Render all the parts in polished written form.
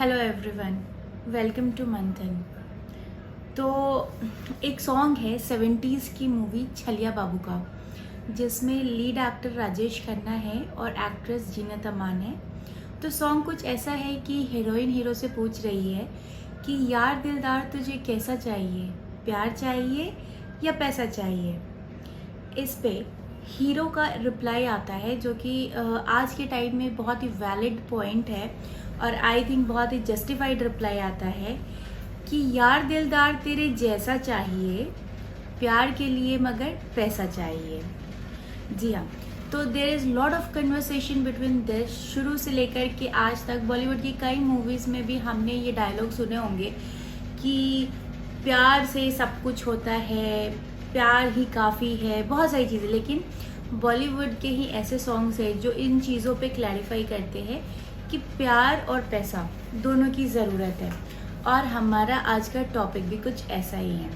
Hello everyone, welcome to मंथन। तो एक सॉन्ग है 70s की मूवी छलिया बाबू का, जिसमें लीड एक्टर राजेश खन्ना है और एक्ट्रेस जीनत अमान है। तो सॉन्ग कुछ ऐसा है कि हीरोइन हीरो से पूछ रही है कि यार दिलदार तुझे कैसा चाहिए, प्यार चाहिए या पैसा चाहिए। इस पे हीरो का रिप्लाई आता है जो कि आज के टाइम में बहुत ही वैलिड पॉइंट है और आई थिंक बहुत ही जस्टिफाइड रिप्लाई आता है कि यार दिलदार तेरे जैसा चाहिए, प्यार के लिए मगर पैसा चाहिए। जी हाँ, तो there is lot of conversation between this. शुरू से लेकर के आज तक बॉलीवुड की कई मूवीज़ में भी हमने ये डायलॉग सुने होंगे कि प्यार से सब कुछ होता है, प्यार ही काफ़ी है, बहुत सारी चीज़ें। लेकिन बॉलीवुड के ही ऐसे सॉन्ग्स हैं जो इन चीज़ों पे क्लैरिफाई करते हैं कि प्यार और पैसा दोनों की ज़रूरत है। और हमारा आज का टॉपिक भी कुछ ऐसा ही है।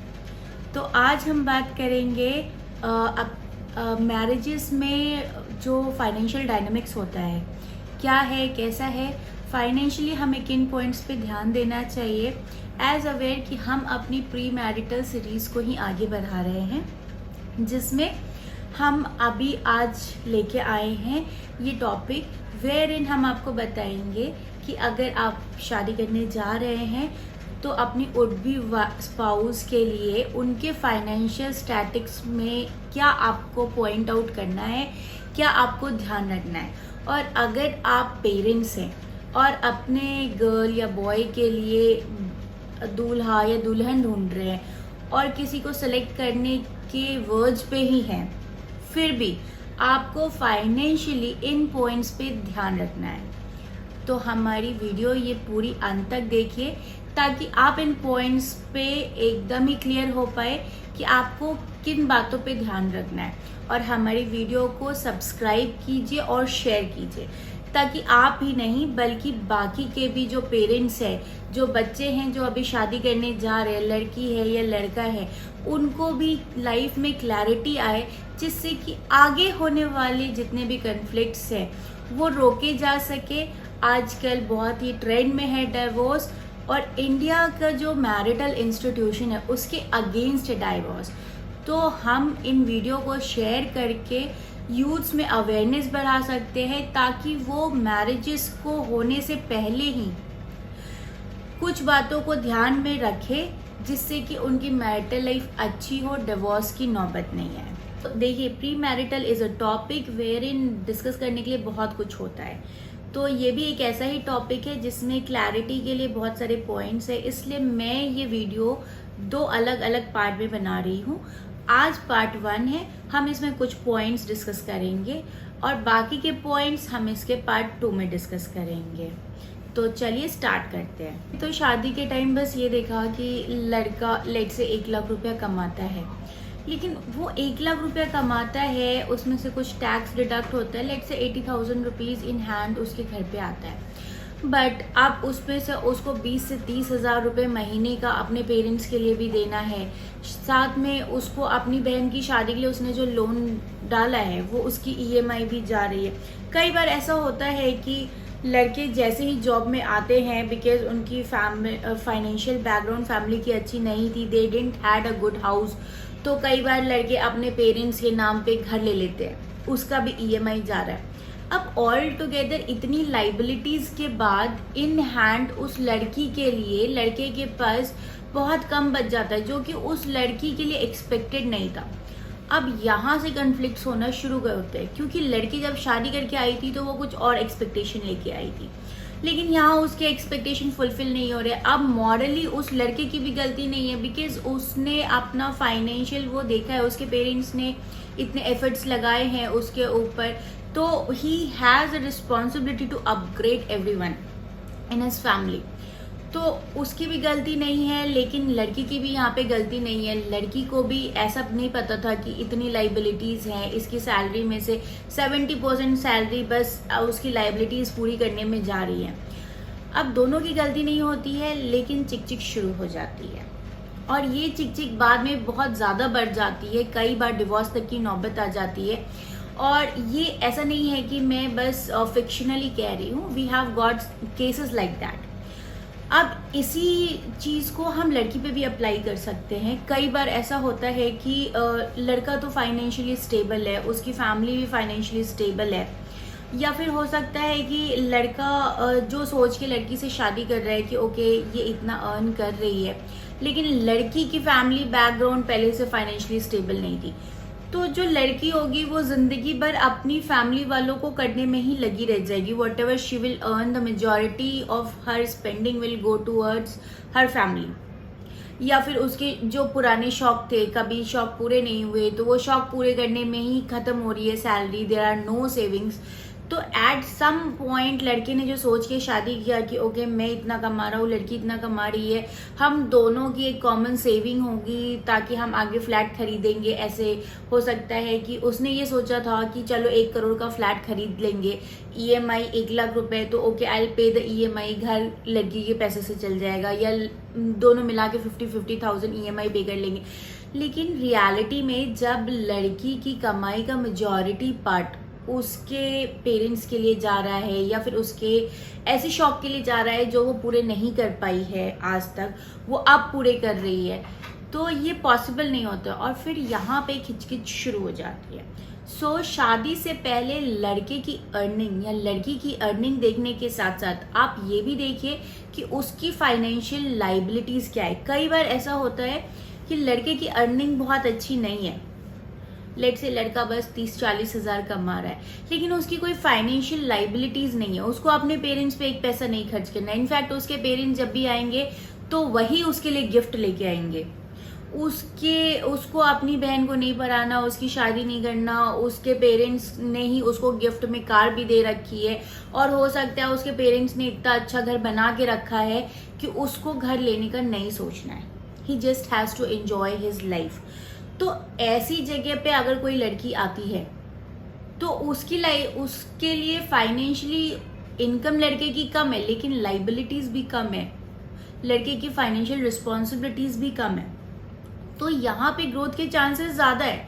तो आज हम बात करेंगे मैरिजेस में जो फाइनेंशियल डायनामिक्स होता है, क्या है, कैसा है, फाइनेंशियली हमें किन पॉइंट्स पे ध्यान देना चाहिए, एज अवेयर कि हम अपनी प्री मैरिटल सीरीज़ को ही आगे बढ़ा रहे हैं, जिसमें हम अभी आज लेके आए हैं ये टॉपिक वेयर इन हम आपको बताएंगे कि अगर आप शादी करने जा रहे हैं तो अपनी वुड बी स्पाउस के लिए उनके फाइनेंशियल स्टैटिक्स में क्या आपको पॉइंट आउट करना है, क्या आपको ध्यान रखना है। और अगर आप पेरेंट्स हैं और अपने गर्ल या बॉय के लिए दूल्हा या दुल्हन ढूंढ रहे हैं और किसी को सेलेक्ट करने के वर्ज पे ही हैं, फिर भी आपको फाइनेंशियली इन पॉइंट्स पे ध्यान रखना है। तो हमारी वीडियो ये पूरी अंत तक देखिए ताकि आप इन पॉइंट्स पे एकदम ही क्लियर हो पाए कि आपको किन बातों पे ध्यान रखना है। और हमारी वीडियो को सब्सक्राइब कीजिए और शेयर कीजिए ताकि आप ही नहीं बल्कि बाकी के भी जो पेरेंट्स हैं, जो बच्चे हैं जो अभी शादी करने जा रहे हैं, लड़की है या लड़का है, उनको भी लाइफ में क्लैरिटी आए, जिससे कि आगे होने वाले जितने भी कन्फ्लिक्ट्स हैं वो रोके जा सके। आजकल बहुत ही ट्रेंड में है डाइवोर्स, और इंडिया का जो मैरिटल इंस्टीट्यूशन है उसके अगेंस्ट है डाइवोर्स। तो हम इन वीडियो को शेयर करके यूथ्स में अवेयरनेस बढ़ा सकते हैं ताकि वो मैरिजेस को होने से पहले ही कुछ बातों को ध्यान में रखे, जिससे कि उनकी मैरिटल लाइफ अच्छी हो, डिवोर्स की नौबत नहीं आए। तो देखिए, pre marital is a topic where in discuss करने के लिए बहुत कुछ होता है। तो ये भी एक ऐसा ही टॉपिक है जिसमें क्लैरिटी के लिए बहुत सारे पॉइंट्स है, इसलिए मैं ये वीडियो दो अलग अलग पार्ट में बना रही हूँ। आज पार्ट 1 है, हम इसमें कुछ पॉइंट्स डिस्कस करेंगे और बाकी के पॉइंट्स हम इसके पार्ट 2 में डिस्कस करेंगे। तो चलिए स्टार्ट करते हैं। तो शादी के टाइम बस ये देखा कि लड़का लेट से 1 लाख रुपया कमाता है, लेकिन वो 1 लाख रुपया कमाता है, उसमें से कुछ टैक्स डिडक्ट होता है, लेट से 80,000 रुपीज़ इन हैंड उसके घर पे आता है। बट आप उसमें से उसको 20 से 30,000 रुपये महीने का अपने पेरेंट्स के लिए भी देना है, साथ में उसको अपनी बहन की शादी के लिए उसने जो लोन डाला है वो उसकी EMI भी जा रही है। कई बार ऐसा होता है कि लड़के जैसे ही जॉब में आते हैं, बिकॉज उनकी फाइनेंशियल बैकग्राउंड फैमिली की अच्छी नहीं थी, they didn't had a good house, तो कई बार लड़के अपने पेरेंट्स के नाम पे घर ले लेते हैं, उसका भी EMI जा रहा है। अब ऑल टुगेदर इतनी लाइबिलिटीज के बाद इन हैंड उस लड़की के लिए लड़के के पास बहुत कम बच जाता है, जो कि उस लड़की के लिए एक्सपेक्टेड नहीं था। अब यहाँ से कन्फ्लिक्ट्स होना शुरू होते हैं, क्योंकि लड़की जब शादी करके आई थी तो वो कुछ और एक्सपेक्टेशन लेके आई थी, लेकिन यहाँ उसके एक्सपेक्टेशन फुलफिल नहीं हो रहे। अब मॉरली उस लड़के की भी गलती नहीं है, बिकॉज उसने अपना फाइनेंशियल वो देखा है, उसके पेरेंट्स ने इतने एफर्ट्स लगाए हैं उसके ऊपर, तो he has a responsibility to upgrade everyone in his family. तो उसकी भी गलती नहीं है, लेकिन लड़की की भी यहाँ पे गलती नहीं है। लड़की को भी ऐसा नहीं पता था कि इतनी लाइबिलिटीज़ हैं, इसकी सैलरी में से 70% सैलरी बस उसकी लाइबिलिटीज़ पूरी करने में जा रही है। अब दोनों की गलती नहीं होती है, लेकिन चिक चिक शुरू हो जाती है और ये चिक चिक बाद में बहुत ज़्यादा बढ़ जाती है, कई बार डिवोर्स तक की नौबत आ जाती है। और ये ऐसा नहीं है कि मैं बस फिक्शनली कह रही हूँ, we have got cases like that. अब इसी चीज़ को हम लड़की पे भी अप्लाई कर सकते हैं। कई बार ऐसा होता है कि लड़का तो फाइनेंशियली स्टेबल है, उसकी फैमिली भी फाइनेंशियली स्टेबल है, या फिर हो सकता है कि लड़का जो सोच के लड़की से शादी कर रहा है कि ओके ये इतना अर्न कर रही है, लेकिन लड़की की फैमिली बैकग्राउंड पहले से फाइनेंशियली स्टेबल नहीं थी, तो जो लड़की होगी वो जिंदगी भर अपनी फैमिली वालों को करने में ही लगी रह जाएगी। What ever she will earn, the majority of her spending will go towards her family. या फिर उसके जो पुराने शौक थे, कभी शौक पूरे नहीं हुए, तो वो शौक पूरे करने में ही खत्म हो रही है salary, there are no savings. तो एट सम पॉइंट लड़के ने जो सोच के शादी किया कि ओके मैं इतना कमा रहा हूँ, लड़की इतना कमा रही है, हम दोनों की एक कॉमन सेविंग होगी ताकि हम आगे फ्लैट खरीदेंगे। ऐसे हो सकता है कि उसने ये सोचा था कि चलो 1 करोड़ का फ्लैट खरीद लेंगे, EMI 1 लाख रुपए, तो okay I will pay the EMI, घर लड़की के पैसे से चल जाएगा, या दोनों मिला के 50,000 EMI पे कर लेंगे। लेकिन रियलिटी में जब लड़की की कमाई का मेजॉरिटी पार्ट उसके पेरेंट्स के लिए जा रहा है, या फिर उसके ऐसे शौक के लिए जा रहा है जो वो पूरे नहीं कर पाई है आज तक, वो अब पूरे कर रही है, तो ये पॉसिबल नहीं होता। और फिर यहाँ पे खिचखिच शुरू हो जाती है। सो शादी से पहले लड़के की अर्निंग या लड़की की अर्निंग देखने के साथ साथ आप ये भी देखिए कि उसकी फाइनेंशियल लाइबिलिटीज क्या है। कई बार ऐसा होता है कि लड़के की अर्निंग बहुत अच्छी नहीं है, लेट से लड़का बस 30-40 हजार कमा रहा है, लेकिन उसकी कोई फाइनेंशियल लाइबिलिटीज नहीं है, उसको अपने पेरेंट्स पे एक पैसा नहीं खर्च करना है। इनफैक्ट उसके पेरेंट्स जब भी आएंगे तो वही उसके लिए गिफ्ट लेके आएंगे, उसको अपनी बहन को नहीं पढ़ाना, उसकी शादी नहीं करना, उसके पेरेंट्स ने ही उसको गिफ्ट में कार भी दे रखी है, और हो सकता है उसके पेरेंट्स ने इतना अच्छा घर बना के रखा है कि उसको घर लेने का नहीं सोचना है, he just has to enjoy his life. तो ऐसी जगह पे अगर कोई लड़की आती है तो उसके लिए फाइनेंशियली इनकम लड़के की कम है, लेकिन लाइबिलिटीज भी कम है, लड़के की फाइनेंशियल रिस्पॉन्सिबिलिटीज भी कम है, तो यहाँ पे ग्रोथ के चांसेस ज्यादा है।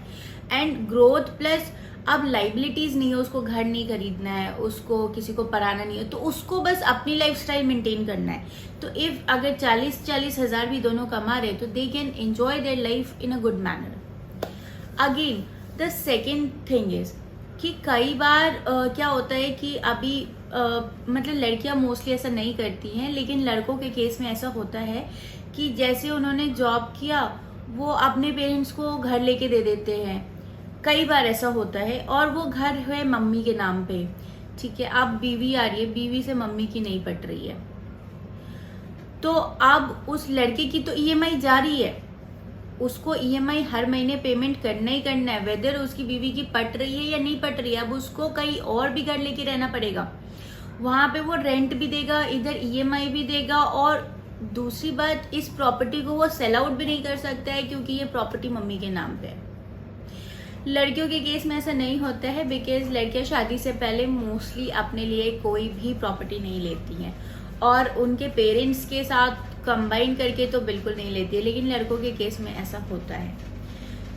एंड ग्रोथ प्लस अब लाइबिलिटीज नहीं है, उसको घर नहीं खरीदना है, उसको किसी को पढ़ाना नहीं है, तो उसको बस अपनी लाइफस्टाइल मेंटेन करना है। तो इफ अगर 40-40 हजार भी दोनों कमा रहे तो they can enjoy their life in a good manner. Again the second thing is कि कई बार क्या होता है कि अभी मतलब लड़कियां मोस्टली ऐसा नहीं करती हैं, लेकिन लड़कों के केस में ऐसा होता है कि जैसे उन्होंने जॉब किया वो अपने पेरेंट्स को घर लेके दे देते हैं। कई बार ऐसा होता है, और वो घर है मम्मी के नाम पे, ठीक है, अब बीवी आ रही है, बीवी से मम्मी की नहीं पट रही है, तो अब उस लड़के की तो EMI जा रही है, उसको EMI हर महीने पेमेंट करना ही करना है, वेदर उसकी बीवी की पट रही है या नहीं पट रही है। अब उसको कहीं और भी घर लेके रहना पड़ेगा, वहां पे वो रेंट भी देगा, इधर EMI भी देगा, और दूसरी बात इस प्रॉपर्टी को वो सेल आउट भी नहीं कर सकता है क्योंकि ये प्रॉपर्टी मम्मी के नाम पे है। लड़कियों के केस में ऐसा नहीं होता है, बिकॉज लड़कियां शादी से पहले मोस्टली अपने लिए कोई भी प्रॉपर्टी नहीं लेती हैं, और उनके पेरेंट्स के साथ कंबाइन करके तो बिल्कुल नहीं लेती है, लेकिन लड़कों के केस में ऐसा होता है।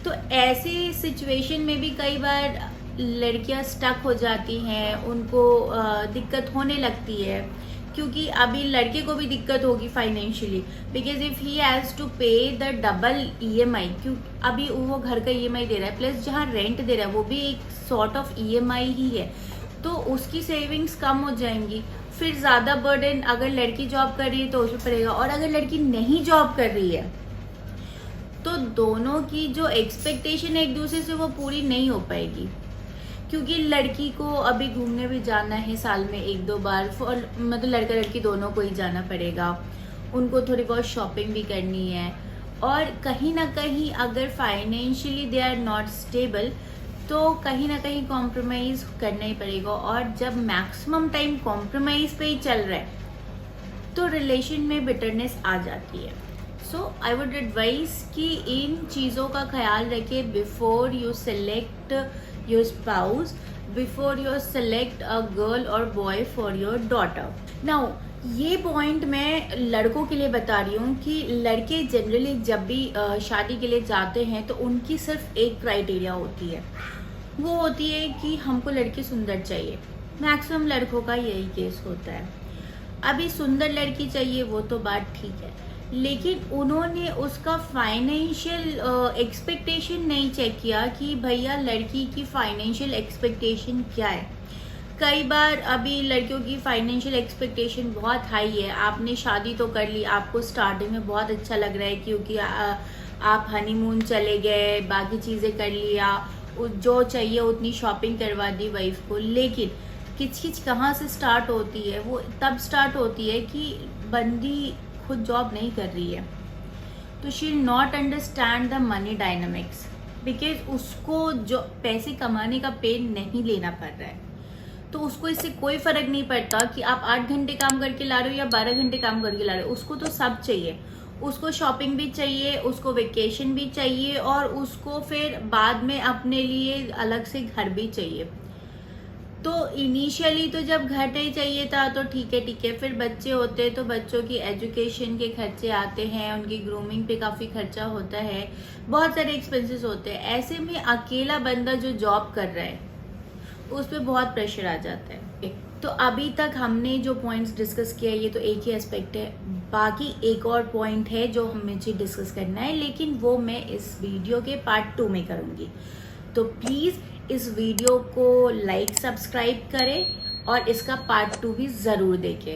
तो ऐसी सिचुएशन में भी कई बार लड़कियां स्टक हो जाती हैं, उनको दिक्कत होने लगती है, क्योंकि अभी लड़के को भी दिक्कत होगी financially, because if he has to pay the double EMI, क्यों अभी वो घर का EMI दे रहा है प्लस जहाँ रेंट दे रहा है वो भी एक सॉर्ट ऑफ EMI ही है, तो उसकी सेविंग्स कम हो जाएंगी। फिर ज्यादा बर्डन अगर लड़की जॉब कर रही है तो उसमें पड़ेगा, और अगर लड़की नहीं जॉब कर रही है तो दोनों की जो एक्सपेक्टेशन है एक दूसरे से वो पूरी नहीं हो पाएगी, क्योंकि लड़की को अभी घूमने भी जाना है साल में 1-2 बार, मतलब लड़का लड़की दोनों को ही जाना पड़ेगा, उनको थोड़ी बहुत शॉपिंग भी करनी है, और कहीं ना कहीं अगर financially they are not stable तो कहीं ना कहीं कॉम्प्रोमाइज करना ही पड़ेगा। और जब मैक्सिमम टाइम कॉम्प्रोमाइज पे ही चल रहा है तो रिलेशन में बिटरनेस आ जाती है। सो आई वुड एडवाइज कि इन चीज़ों का ख्याल रखिए before you select your spouse, before you select a girl और boy for your daughter. Now ये पॉइंट मैं लड़कों के लिए बता रही हूँ कि लड़के जनरली जब भी शादी के लिए जाते हैं तो उनकी सिर्फ एक क्राइटेरिया होती है, वो होती है कि हमको लड़की सुंदर चाहिए। मैक्सिमम लड़कों का यही केस होता है। अभी सुंदर लड़की चाहिए वो तो बात ठीक है, लेकिन उन्होंने उसका फाइनेंशियल एक्सपेक्टेशन नहीं चेक किया कि भैया लड़की की फाइनेंशियल एक्सपेक्टेशन क्या है। कई बार अभी लड़कियों की फाइनेंशियल एक्सपेक्टेशन बहुत हाई है। आपने शादी तो कर ली, आपको स्टार्टिंग में बहुत अच्छा लग रहा है क्योंकि आप हनीमून चले गए, बाकी चीज़ें कर लिया, जो चाहिए उतनी शॉपिंग करवा दी वाइफ को, लेकिन किचकिच कहाँ से स्टार्ट होती है? वो तब स्टार्ट होती है कि बंदी खुद जॉब नहीं कर रही है, तो she not understand the money dynamics, because उसको जो पैसे कमाने का पेन नहीं लेना पड़ रहा है, तो उसको इससे कोई फर्क नहीं पड़ता कि आप 8 घंटे काम करके ला रहे हो या 12 घंटे काम करके ला रहे हो। उसको तो सब चाहिए, उसको शॉपिंग भी चाहिए, उसको वेकेशन भी चाहिए, और उसको फिर बाद में अपने लिए अलग से घर भी चाहिए। तो इनिशियली तो जब घर नहीं चाहिए था तो ठीक है, फिर बच्चे होते तो बच्चों की एजुकेशन के खर्चे आते हैं, उनकी ग्रूमिंग पे काफ़ी खर्चा होता है, बहुत सारे एक्सपेंसेस होते हैं। ऐसे में अकेला बंदा जो जॉब कर रहा है उस पर बहुत प्रेशर आ जाता है। तो अभी तक हमने जो पॉइंट्स डिस्कस किया ये तो एक ही एस्पेक्ट है, बाकी एक और पॉइंट है जो हमें डिस्कस करना है, लेकिन वो मैं इस वीडियो के पार्ट 2 में करूँगी। तो प्लीज़ इस वीडियो को लाइक सब्सक्राइब करें और इसका पार्ट 2 भी ज़रूर देखें।